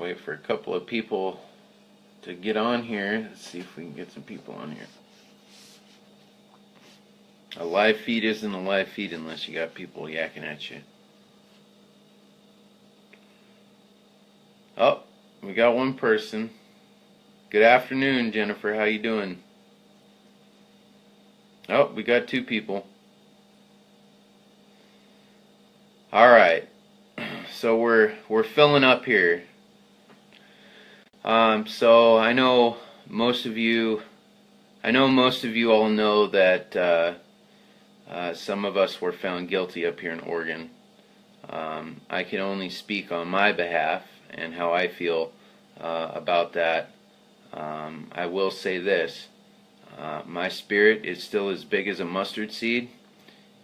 wait for a couple of people to get on here. Let's see if we can get some people on here. A live feed isn't a live feed unless you got people yakking at you. Oh, we got one person. Good afternoon, Jennifer. How you doing? Oh, we got two people. All right. So we're filling up here. So I know most of you all know that some of us were found guilty up here in Oregon. I can only speak on my behalf and how I feel about that. I will say this. My spirit is still as big as a mustard seed,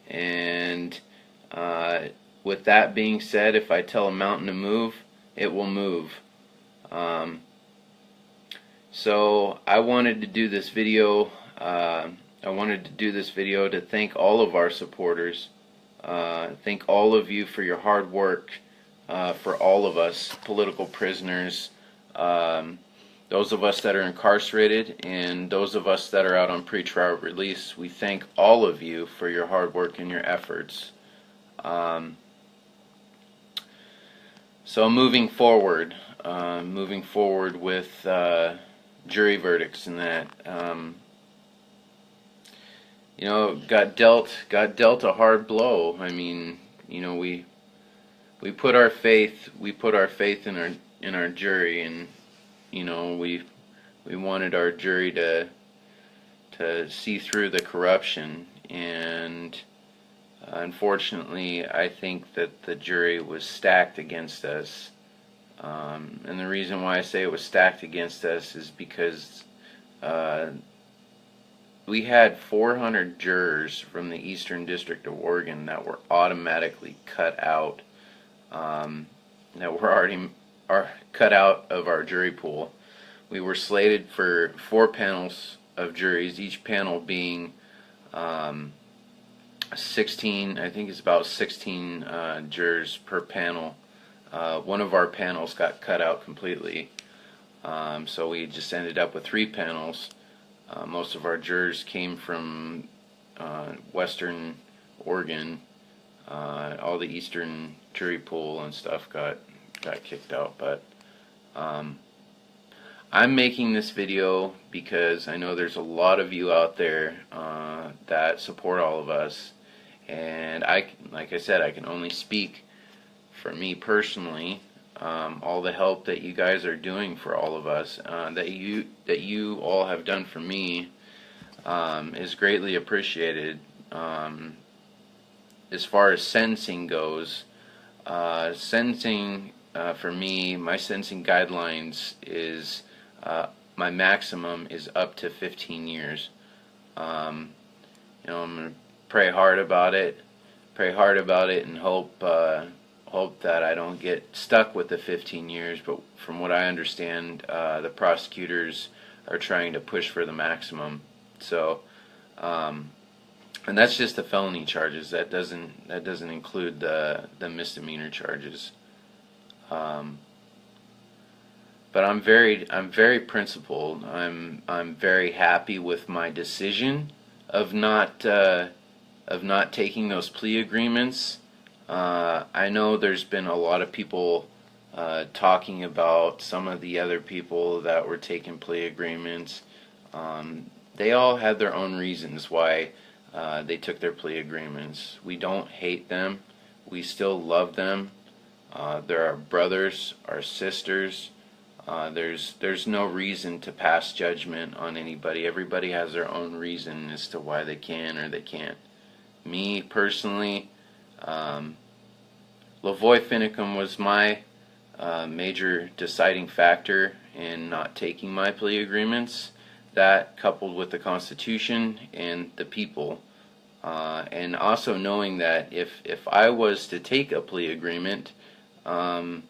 and with that being said, if I tell a mountain to move, it will move. So I wanted to do this video. To thank all of our supporters. Thank all of you for your hard work. For all of us political prisoners, those of us that are incarcerated, and those of us that are out on pretrial release, we thank all of you for your hard work and your efforts. So moving forward with jury verdicts and that, you know, got dealt a hard blow. I mean, you know, we put our faith in our jury, and you know, we wanted our jury to see through the corruption, and unfortunately, I think that the jury was stacked against us. And the reason why I say it was stacked against us is because we had 400 jurors from the Eastern District of Oregon that were automatically cut out, that were already cut out of our jury pool. We were slated for 4 panels of juries, each panel being 16, I think it's about 16 jurors per panel. One of our panels got cut out completely, so we just ended up with 3 panels. Most of our jurors came from Western Oregon. All the Eastern jury pool and stuff got kicked out. But I'm making this video because I know there's a lot of you out there that support all of us, and like I said, I can only speak for me personally. All the help that you guys are doing for all of us, that you all have done for me, is greatly appreciated. As far as sentencing goes, for me, my sentencing guidelines is my maximum is up to 15 years. You know, I'm gonna pray hard about it, and hope that I don't get stuck with the 15 years. But from what I understand, the prosecutors are trying to push for the maximum. So, and that's just the felony charges. That doesn't include the misdemeanor charges. But I'm very principled. I'm very happy with my decision of not taking those plea agreements. I know there's been a lot of people talking about some of the other people that were taking plea agreements. They all had their own reasons why they took their plea agreements. We don't hate them. We still love them. They're our brothers, our sisters. There's no reason to pass judgment on anybody. Everybody has their own reason as to why they can or they can't. Me personally, Lavoy Finicum was my major deciding factor in not taking my plea agreements. That, coupled with the Constitution and the people, and also knowing that if I was to take a plea agreement, I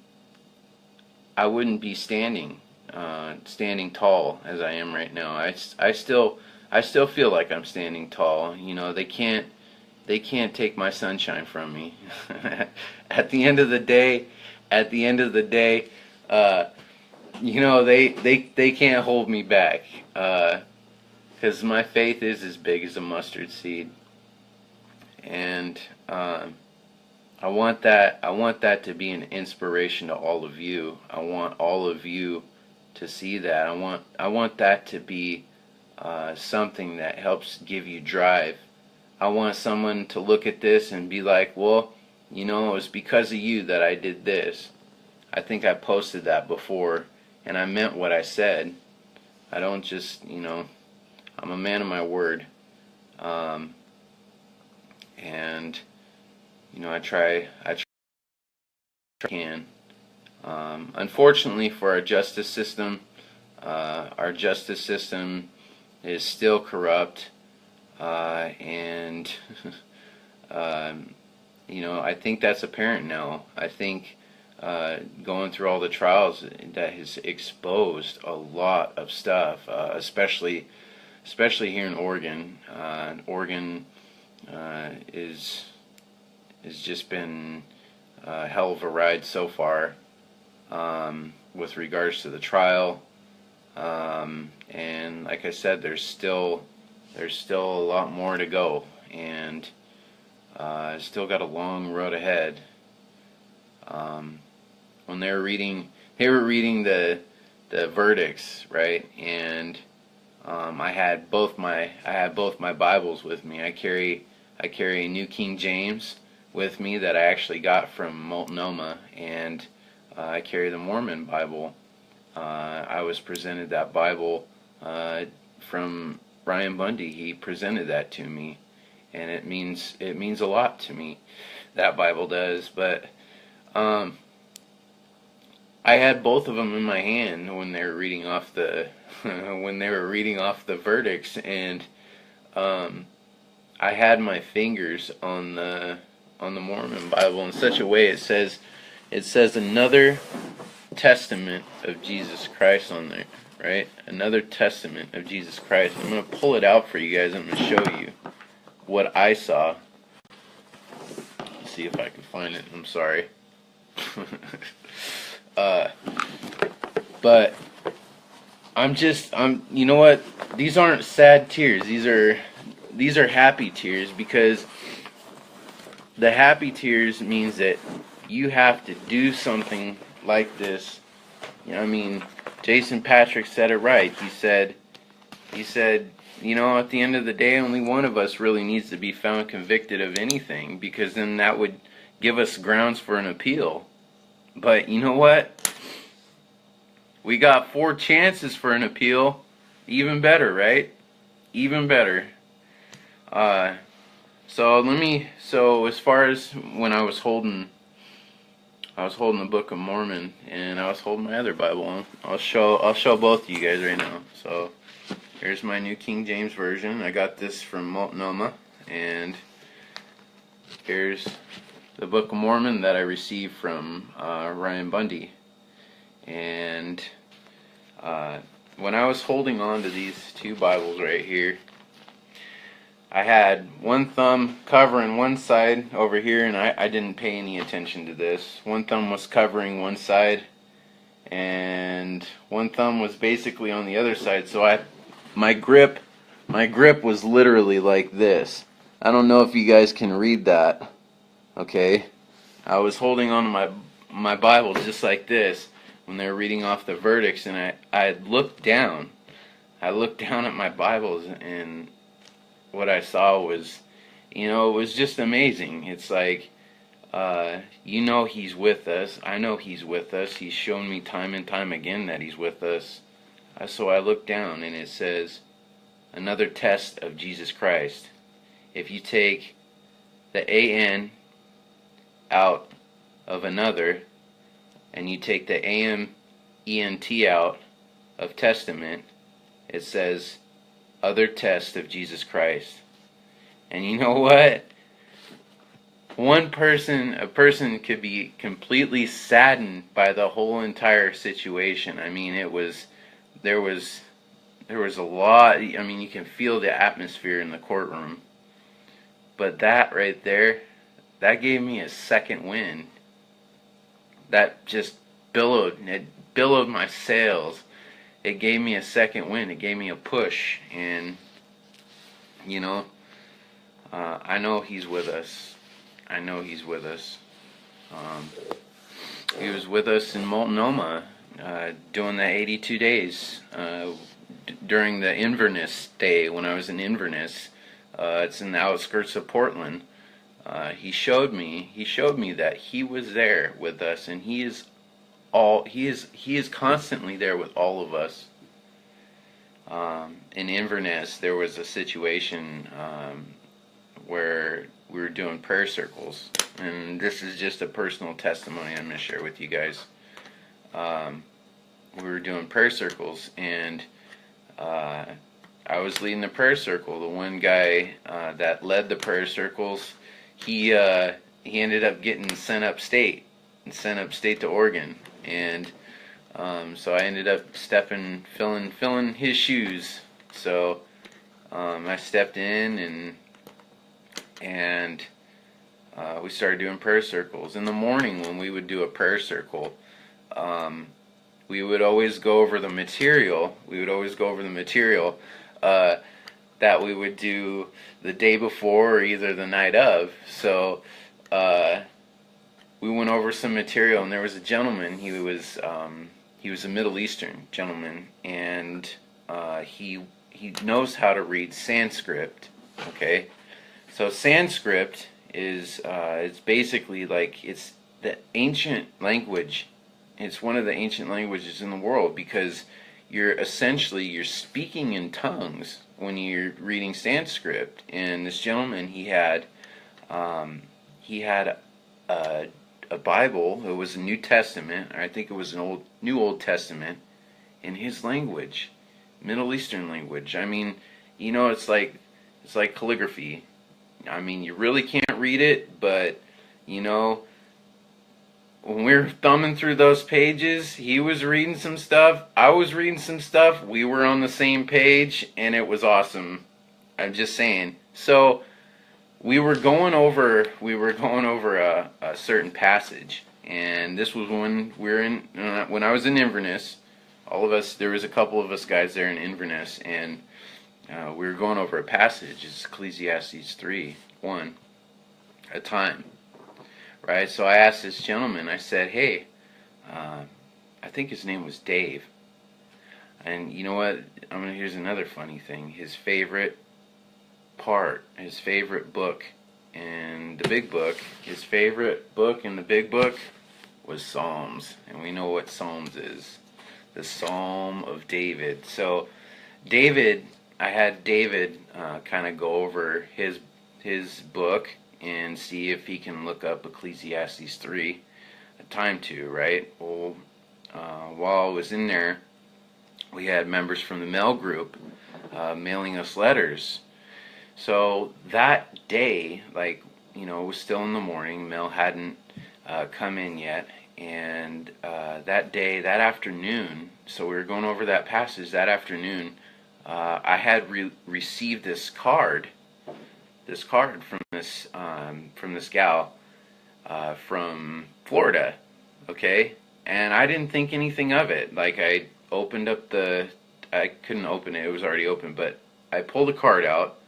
wouldn't be standing tall as I am right now. I still feel like I'm standing tall. You know, they can't take my sunshine from me. At the end of the day, you know, they can't hold me back, because my faith is as big as a mustard seed, and I want that to be an inspiration to all of you. I want all of you to see that. I want that to be something that helps give you drive. I want someone to look at this and be like, well, you know, it was because of you that I did this. I think I posted that before, and I meant what I said. I don't just, you know, I'm a man of my word. And, you know, I try can. Unfortunately for our justice system is still corrupt, and you know, I think that's apparent now. I think going through all the trials, that has exposed a lot of stuff, especially here in Oregon. Oregon is just been a hell of a ride so far, with regards to the trial, and like I said, there's still a lot more to go, and still got a long road ahead. When they were reading the verdicts, right? And I had both my Bibles with me. I carry a New King James with me that I actually got from Multnomah, and I carry the Mormon Bible. I was presented that Bible from Ryan Bundy. He presented that to me, and it means a lot to me. That Bible does, but I had both of them in my hand when they were reading off the verdicts, and I had my fingers on the Mormon Bible in such a way it says another testament of Jesus Christ on there, right? Another testament of Jesus Christ. I'm going to pull it out for you guys. I'm going to show you what I saw. Let's see if I can find it. I'm sorry. But you know what? These aren't sad tears. These are happy tears, because the happy tears means that you have to do something like this. You know, I mean, Jason Patrick said it right. He said, you know, at the end of the day, only one of us really needs to be found convicted of anything, because then that would give us grounds for an appeal. But you know what? We got 4 chances for an appeal. Even better, right? Even better. So as far as when I was holding the Book of Mormon, and I was holding my other Bible. I'll show both of you guys right now. So here's my New King James Version. I got this from Multnomah, and here's the Book of Mormon that I received from Ryan Bundy. And when I was holding on to these 2 Bibles right here, I had one thumb covering one side over here, and I didn't pay any attention to this. One thumb was covering one side, and one thumb was basically on the other side. So my grip was literally like this. I don't know if you guys can read that. Okay, I was holding on to my Bible just like this when they were reading off the verdicts, and I looked down. I looked down at my Bibles, and what I saw was, you know, it was just amazing. It's like, you know, He's with us. I know He's with us. He's shown me time and time again that He's with us. So I looked down, and it says, another test of Jesus Christ. If you take the AN out of another, and you take the AMENT out of testament, it says, other test of Jesus Christ. And you know what? A person could be completely saddened by the whole entire situation. I mean, there was a lot. I mean, you can feel the atmosphere in the courtroom. But that right there, that gave me a second wind. That just billowed. It bill of my sails. It gave me a second wind. It gave me a push. And, you know, I know He's with us. I know He's with us. He was with us in Multnomah doing the 82 days during the Inverness day when I was in Inverness. It's in the outskirts of Portland. He showed me that He was there with us, and He is constantly there with all of us. In Inverness, there was a situation where we were doing prayer circles, and this is just a personal testimony I'm going to share with you guys. We were doing prayer circles, and I was leading the prayer circle. The one guy that led the prayer circles, he ended up getting sent upstate to Oregon, and so I ended up filling his shoes. So I stepped in and we started doing prayer circles. In the morning when we would do a prayer circle, we would always go over the material. That we would do the day before or either the night of. So we went over some material, and there was a gentleman. He was a Middle Eastern gentleman, and he knows how to read Sanskrit. Okay, so Sanskrit is it's basically like it's the ancient language. It's one of the ancient languages in the world because you're speaking in tongues when you're reading Sanskrit. And this gentleman, he had a Bible. It was a New Testament. I think it was an New Old Testament in his language, Middle Eastern language. I mean, you know, it's like calligraphy. I mean, you really can't read it, but you know, when we were thumbing through those pages, he was reading some stuff, I was reading some stuff, we were on the same page, and it was awesome. I'm just saying. So we were going over a certain passage, and this was when when I was in Inverness. All of us, there was a couple of us guys there in Inverness, and we were going over a passage. It's Ecclesiastes 3:1, a time. Right, so I asked this gentleman, I said, hey, I think his name was Dave. And you know what? Here's another funny thing. His favorite book in the big book, was Psalms. And we know what Psalms is. The Psalm of David. So I had David kind of go over his book and see if he can look up Ecclesiastes 3, a time to, right? Well, while I was in there, we had members from the mail group mailing us letters. So that day, like, you know, it was still in the morning, mail hadn't come in yet, and that afternoon, so we were going over that passage that afternoon, I had received this card from this gal from Florida, okay? And I didn't think anything of it. Like, I couldn't open it, it was already open, but I pulled the card out,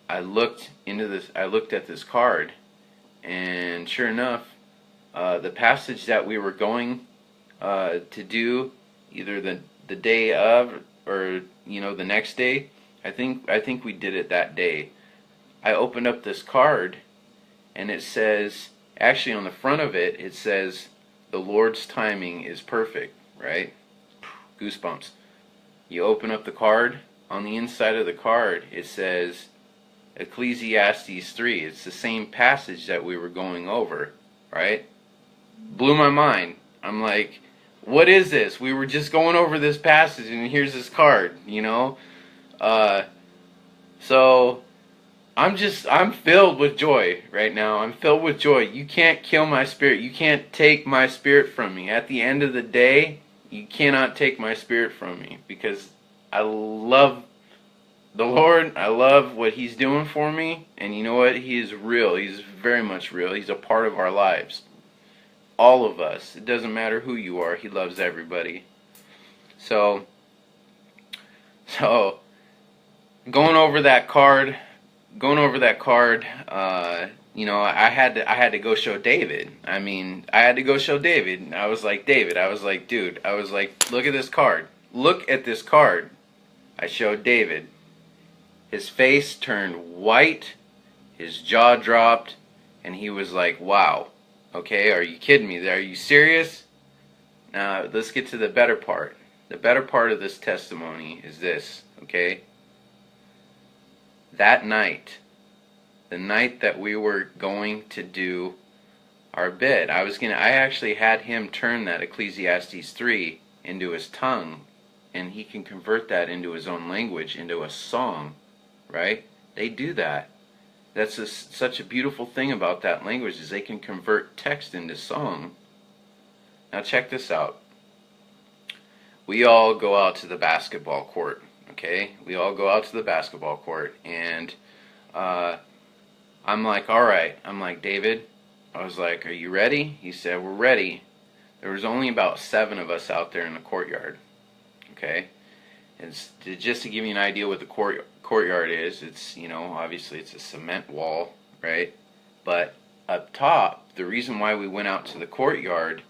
I looked at this card, and sure enough, the passage that we were going to do either the day of or, you know, the next day, I think we did it that day. I opened up this card, and it says, actually on the front of it, it says, the Lord's timing is perfect, right? Goosebumps. You open up the card, on the inside of the card, it says Ecclesiastes 3. It's the same passage that we were going over, right? Blew my mind. I'm like, what is this? We were just going over this passage, and here's this card, you know? So I'm filled with joy right now. I'm filled with joy. You can't kill my spirit. You can't take my spirit from me. At the end of the day, you cannot take my spirit from me, because I love the Lord. I love what He's doing for me. And you know what? He is real. He's very much real. He's a part of our lives. all of us. It doesn't matter who you are. He loves everybody. So going over that card, you know, I had to go show David. I mean, I had to go show David. I was like, David, I was like, dude, I was like, look at this card. Look at this card. I showed David. His face turned white, his jaw dropped, and he was like, wow. Okay, are you kidding me? Are you serious? Now, let's get to the better part. The better part of this testimony is this, okay? That night, the night that we were going to do our bid, I actually had him turn that Ecclesiastes 3 into his tongue, and he can convert that into his own language, into a song, right? They do that. That's such a beautiful thing about that language, is they can convert text into song. Now check this out. We all go out to the basketball court, okay? We all go out to the basketball court, and I'm like, all right. I'm like, David, I was like, are you ready? He said, we're ready. There was only about 7 of us out there in the courtyard, okay? And just to give you an idea what the courtyard is, it's, you know, obviously it's a cement wall, right? But up top, the reason why we went out to the courtyard,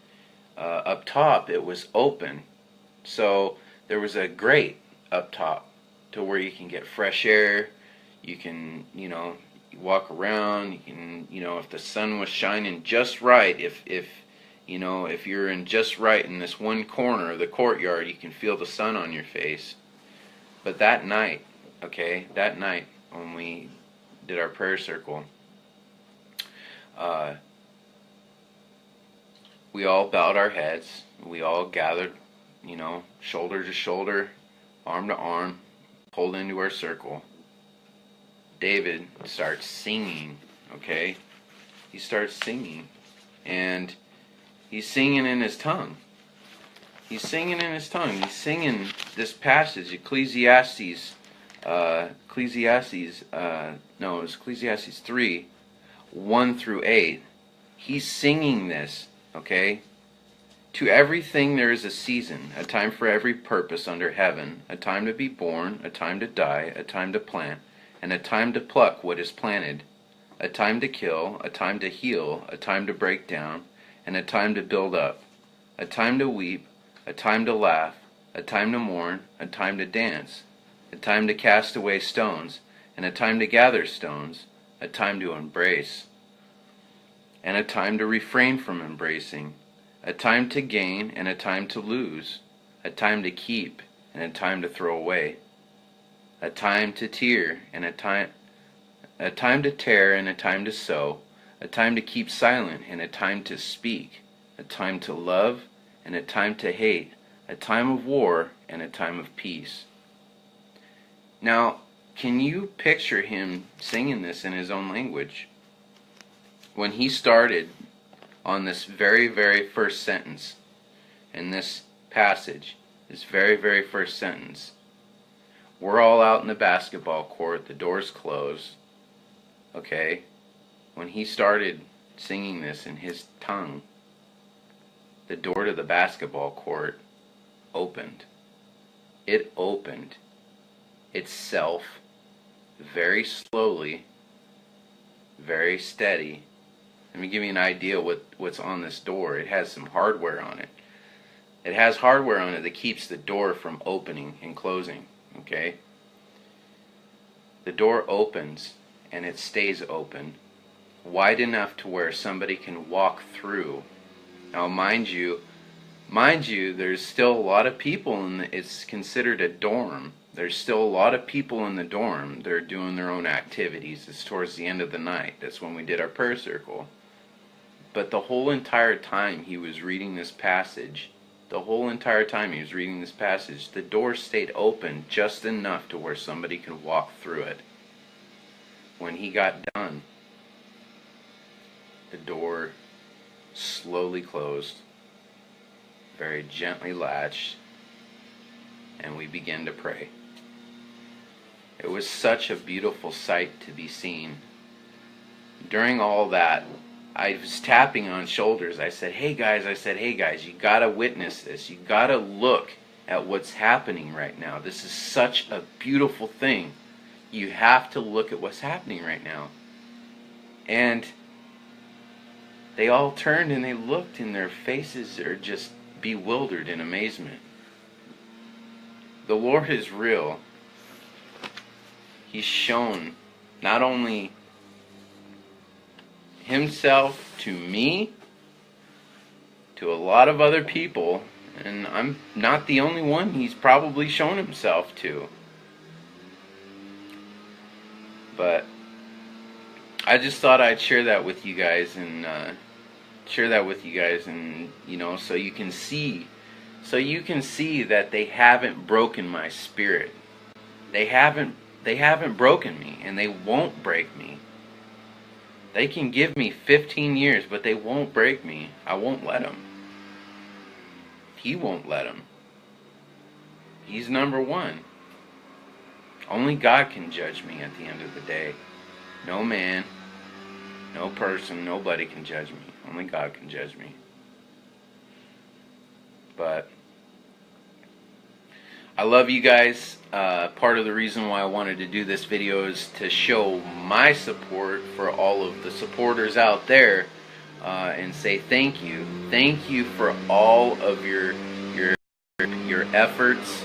up top, it was open. So there was a grate up top to where you can get fresh air. You can, you know, walk around. You can, you know, if the sun was shining just right, if you know, if you're in just right in this one corner of the courtyard, you can feel the sun on your face. But that night, okay, that night when we did our prayer circle, we all bowed our heads. We all gathered, you know, shoulder to shoulder, arm to arm, pulled into our circle. David starts singing, okay? He starts singing, and he's singing in his tongue. He's singing in his tongue. He's singing this passage, Ecclesiastes 3, 1 through 8. He's singing this, okay? To everything there is a season, a time for every purpose under heaven, a time to be born, a time to die, a time to plant, and a time to pluck what is planted, a time to kill, a time to heal, a time to break down, and a time to build up, a time to weep, a time to laugh, a time to mourn, a time to dance, a time to cast away stones, and a time to gather stones, a time to embrace, and a time to refrain from embracing, a time to gain and a time to lose, a time to keep and a time to throw away, a time to tear and a time to tear and a time to sow, a time to keep silent and a time to speak, a time to love and a time to hate, a time of war and a time of peace. Now, can you picture him singing this in his own language? When he started on this very, very first sentence in this passage, this very, very first sentence, we're all out in the basketball court, the door's closed, okay? When he started singing this in his tongue, the door to the basketball court opened. It opened itself very slowly, very steady. Let me give you an idea what's on this door. It has some hardware on it. It has hardware on it that keeps the door from opening and closing, okay? The door opens and it stays open, wide enough to where somebody can walk through. Now, mind you, there's still a lot of people it's considered a dorm. There's still a lot of people in the dorm. They're doing their own activities. It's towards the end of the night. That's when we did our prayer circle. But the whole entire time he was reading this passage, the door stayed open just enough to where somebody could walk through it. When he got done, the door slowly closed, very gently latched, and we began to pray. It was such a beautiful sight to be seen. During all that, I was tapping on shoulders. I said, hey guys, you gotta witness this. You gotta look at what's happening right now. This is such a beautiful thing. You have to look at what's happening right now. And they all turned and they looked, and their faces are just bewildered in amazement. The Lord is real. He's shown not only himself to me, to a lot of other people, and I'm not the only one he's probably shown himself to. But I just thought I'd share that with you guys, and you know, so you can see that they haven't broken my spirit. They haven't broken me, and they won't break me. They can give me 15 years, but they won't break me. I won't let them. He won't let them. He's number one. Only God can judge me at the end of the day. No man, no person, nobody can judge me. Only God can judge me. But I love you guys. Part of the reason why I wanted to do this video is to show my support for all of the supporters out there, and say thank you. Thank you for all of your efforts.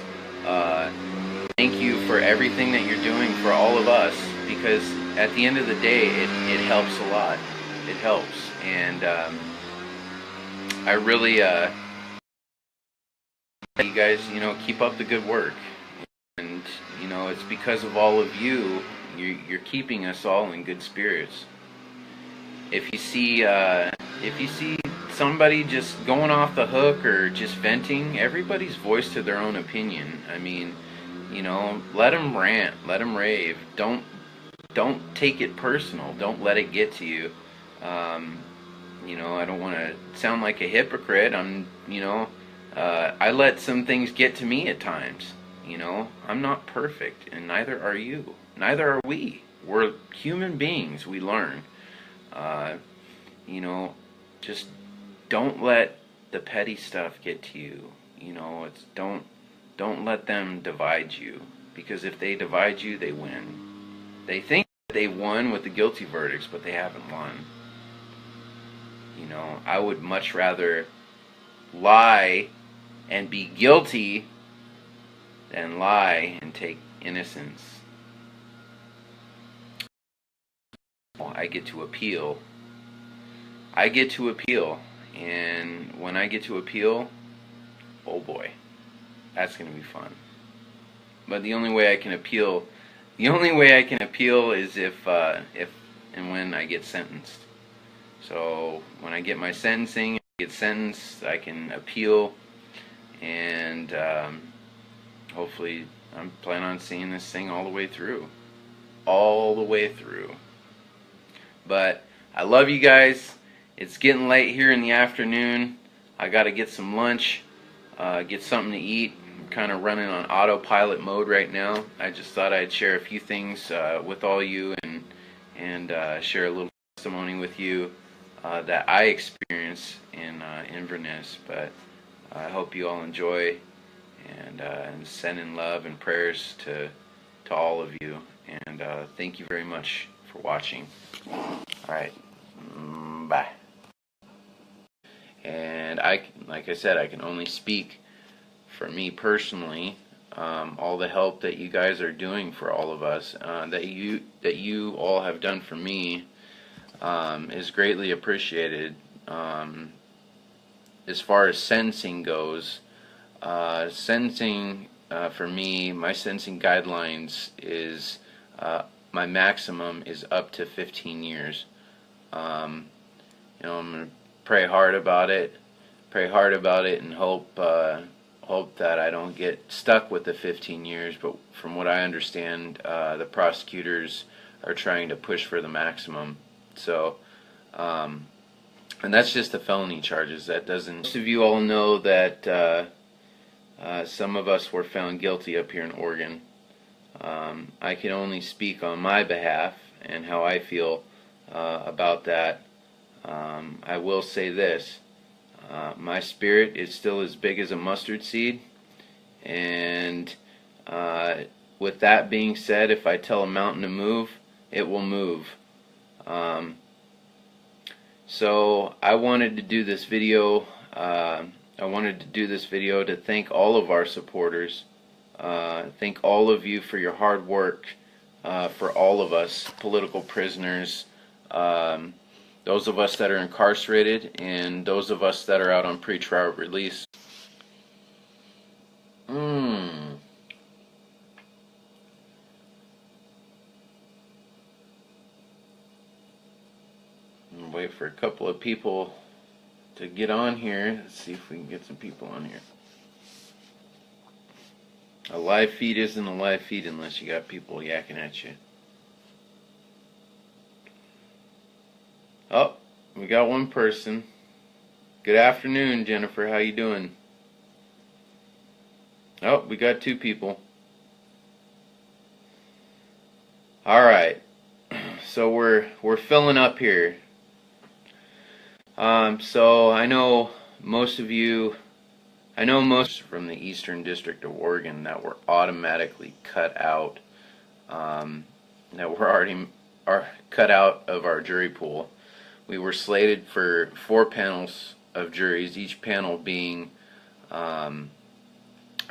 Thank you for everything that you're doing for all of us, because at the end of the day, it helps a lot. It helps. And I really, you guys, you know, keep up the good work. And, you know, it's because of all of you, you're keeping us all in good spirits. If you see somebody just going off the hook or just venting, everybody's voice to their own opinion. I mean, you know, let them rant, let them rave. Don't take it personal. Don't let it get to you. You know, I don't want to sound like a hypocrite. I let some things get to me at times. You know, I'm not perfect, and neither are you. Neither are we. We're human beings. We learn. You know, just don't let the petty stuff get to you. You know, don't let them divide you, because if they divide you, they win. They think they won with the guilty verdicts, but they haven't won. You know, I would much rather lie and be guilty than lie and take innocence. I get to appeal. And when I get to appeal, oh boy, that's going to be fun. But the only way I can appeal is if and when I get sentenced. So when I get my sentencing, I can appeal, and hopefully I'm planning on seeing this thing all the way through. But I love you guys. It's getting late here in the afternoon. I got to get some lunch, get something to eat. I'm kind of running on autopilot mode right now. I just thought I'd share a few things with all you, and share a little testimony with you that I experience in Inverness. But I hope you all enjoy, and send in love and prayers to all of you. And thank you very much for watching. All right, bye. And like I said, I can only speak for me personally. All the help that you guys are doing for all of us, that you all have done for me, is greatly appreciated. As far as sentencing goes, sentencing for me, my sentencing guidelines is my maximum is up to 15 years. You know, I'm gonna pray hard about it, and hope that I don't get stuck with the 15 years. But from what I understand, the prosecutors are trying to push for the maximum. So, and that's just the felony charges. That doesn't. Most of you all know that some of us were found guilty up here in Oregon. I can only speak on my behalf and how I feel about that. I will say this. My spirit is still as big as a mustard seed, and with that being said, if I tell a mountain to move, it will move. So I wanted to do this video. To thank all of our supporters. Thank all of you for your hard work. For all of us political prisoners. Those of us that are incarcerated, and those of us that are out on pretrial release. Wait for a couple of people to get on here. Let's see if we can get some people on here. A live feed isn't a live feed unless you got people yakking at you. Oh, we got one person. Good afternoon, Jennifer. How you doing? Oh, we got two people. All right. So we're filling up here. So I know most of you, from the Eastern District of Oregon that were automatically cut out, that were already cut out of our jury pool. We were slated for 4 panels of juries, each panel being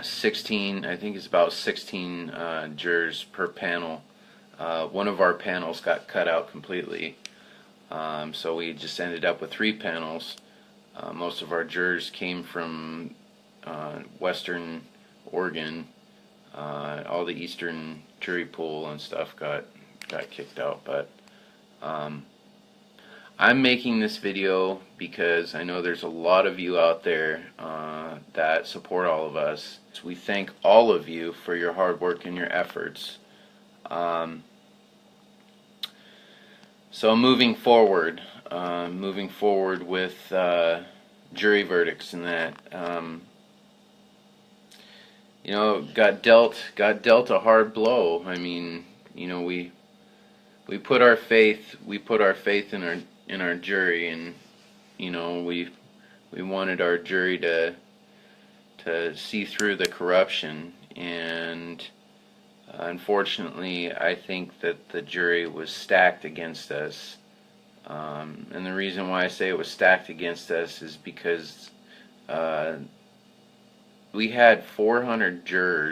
16, I think it's about 16 jurors per panel. One of our panels got cut out completely. So we just ended up with 3 panels. Most of our jurors came from Western Oregon. All the Eastern jury pool and stuff got kicked out. But I'm making this video because I know there's a lot of you out there that support all of us. So we thank all of you for your hard work and your efforts. So moving forward with jury verdicts and that, you know, got dealt a hard blow. I mean, you know, we put our faith in our jury, and you know, we wanted our jury to see through the corruption, and unfortunately, I think that the jury was stacked against us. And the reason why I say it was stacked against us is because we had 400 jurors